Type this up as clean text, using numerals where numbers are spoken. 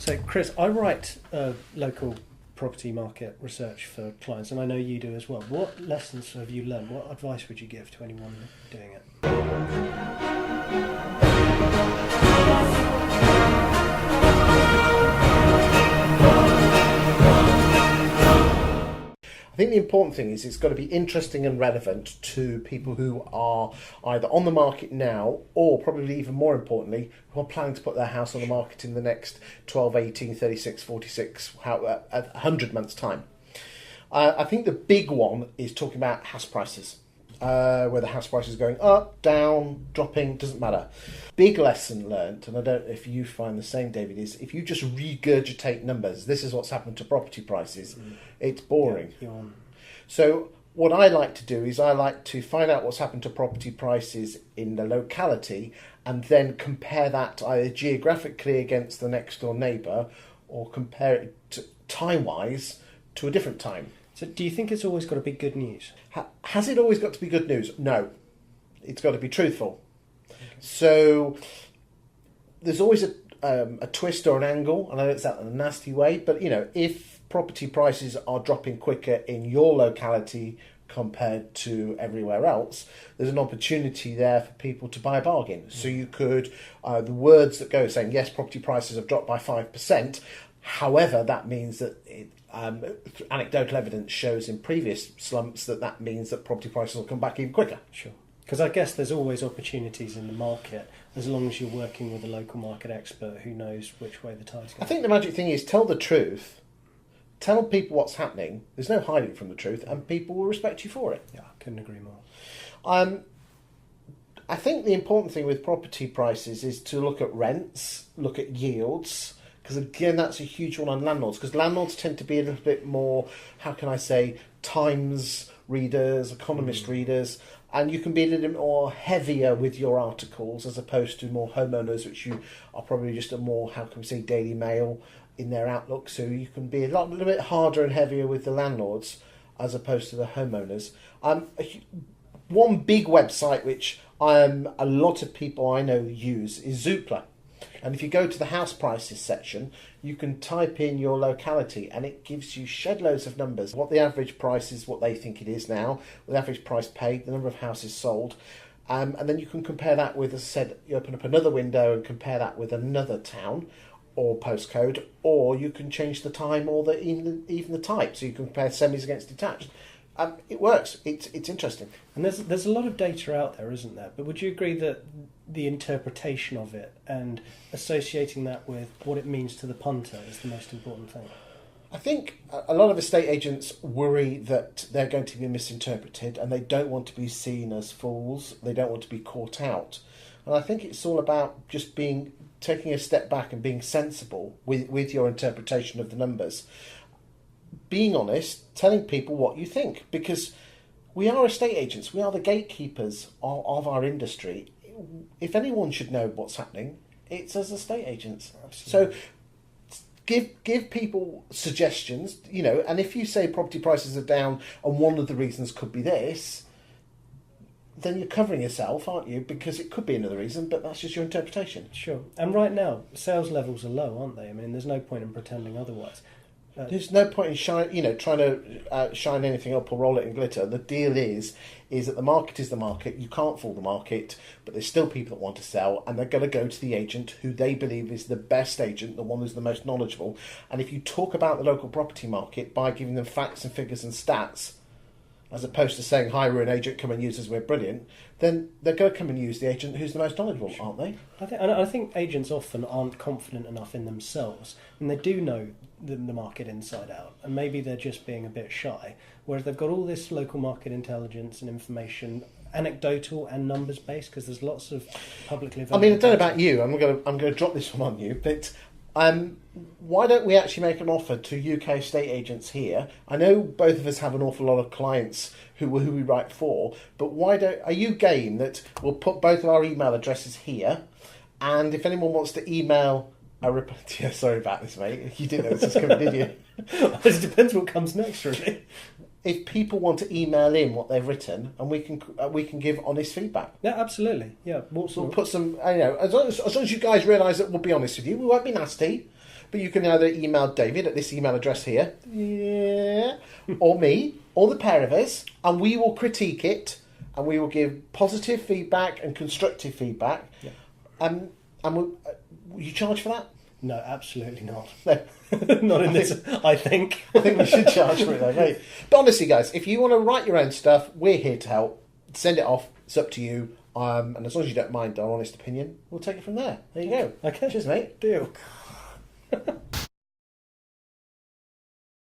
So, Chris, I write local property market research for clients, and I know you do as well. What lessons have you learned? What advice would you give to anyone doing it? I think the important thing is it's got to be interesting and relevant to people who are either on the market now or, probably even more importantly, who are planning to put their house on the market in the next 12, 18, 36, 46, 100 months' time. I think the big one is talking about house prices. Whether house prices are going up, down, dropping, doesn't matter. Big lesson learnt, and I don't know if you find the same, David, is if you just regurgitate numbers, this is what's happened to property prices, it's boring. Yeah. So what I like to do is I like to find out what's happened to property prices in the locality and then compare that either geographically against the next door neighbour or compare it time-wise to a different time. So do you think it's always got to be good news? Has it always got to be good news? No. It's got to be truthful. Okay. So there's always a twist or an angle, and I know it's that in a nasty way, but if property prices are dropping quicker in your locality compared to everywhere else, there's an opportunity there for people to buy a bargain. So you could, the words that go saying, yes, property prices have dropped by 5%, however, that means that anecdotal evidence shows in previous slumps that means that property prices will come back even quicker. Sure. Because I guess there's always opportunities in the market as long as you're working with a local market expert who knows which way the tide's going. I think the magic thing is tell the truth, tell people what's happening, there's no hiding from the truth, and people will respect you for it. Yeah, I couldn't agree more. I think the important thing with property prices is to look at rents, look at yields, because again, that's a huge one on landlords, because landlords tend to be a little bit more, how can I say, Times readers, Economist readers, and you can be a little bit more heavier with your articles as opposed to more homeowners, which you are probably just a more, how can we say, Daily Mail in their outlook. So you can be a little bit harder and heavier with the landlords as opposed to the homeowners. One big website which a lot of people I know use is Zoopla. And if you go to the house prices section, you can type in your locality and it gives you shed loads of numbers. What the average price is, what they think it is now, the average price paid, the number of houses sold. And then you can compare that with, as I said, you open up another window and compare that with another town or postcode, or you can change the time or even the type. So you can compare semis against detached. It works. It's interesting. And there's a lot of data out there, isn't there? But would you agree that the interpretation of it and associating that with what it means to the punter is the most important thing? I think a lot of estate agents worry that they're going to be misinterpreted and they don't want to be seen as fools. They don't want to be caught out. And I think it's all about just taking a step back and being sensible with your interpretation of the numbers. Being honest, telling people what you think, because we are estate agents, we are the gatekeepers of our industry. If anyone should know what's happening, it's as estate agents. Absolutely. So give people suggestions, and if you say property prices are down and one of the reasons could be this, then you're covering yourself, aren't you? Because it could be another reason, but that's just your interpretation. Sure. And right now, sales levels are low, aren't they? I mean, there's no point in pretending otherwise. There's no point in trying to shine anything up or roll it in glitter. The deal is that the market is the market. You can't fool the market, but there's still people that want to sell, and they're going to go to the agent who they believe is the best agent, the one who's the most knowledgeable. And if you talk about the local property market by giving them facts and figures and stats, as opposed to saying, hi, we're an agent, come and use us, we're brilliant, then they're going to come and use the agent who's the most knowledgeable, aren't they? I think agents often aren't confident enough in themselves, and they do know the market inside out, and maybe they're just being a bit shy, whereas they've got all this local market intelligence and information, anecdotal and numbers based, because there's lots of publicly available. I mean, I don't know about you, I'm going to drop this one on you, but why don't we actually make an offer to UK estate agents here? I know both of us have an awful lot of clients who we write for, but are you game that we'll put both of our email addresses here, and if anyone wants to email a reply, yeah, sorry about this, mate. You didn't know this was coming, did you? It depends what comes next, really. If people want to email in what they've written, and we can give honest feedback. Yeah, absolutely. Yeah, we'll put some. As long as you guys realise that we'll be honest with you, we won't be nasty, But you can either email David at this email address here, or me, or the pair of us, and we will critique it, and we will give positive feedback and constructive feedback. Yeah. And will you charge for that? No, absolutely not. No. Not in this, I think. I think we should charge for it though, right? But honestly, guys, if you want to write your own stuff, we're here to help. Send it off. It's up to you. And as long as you don't mind our honest opinion, we'll take it from there. There you go. Okay. Cheers, mate. Deal.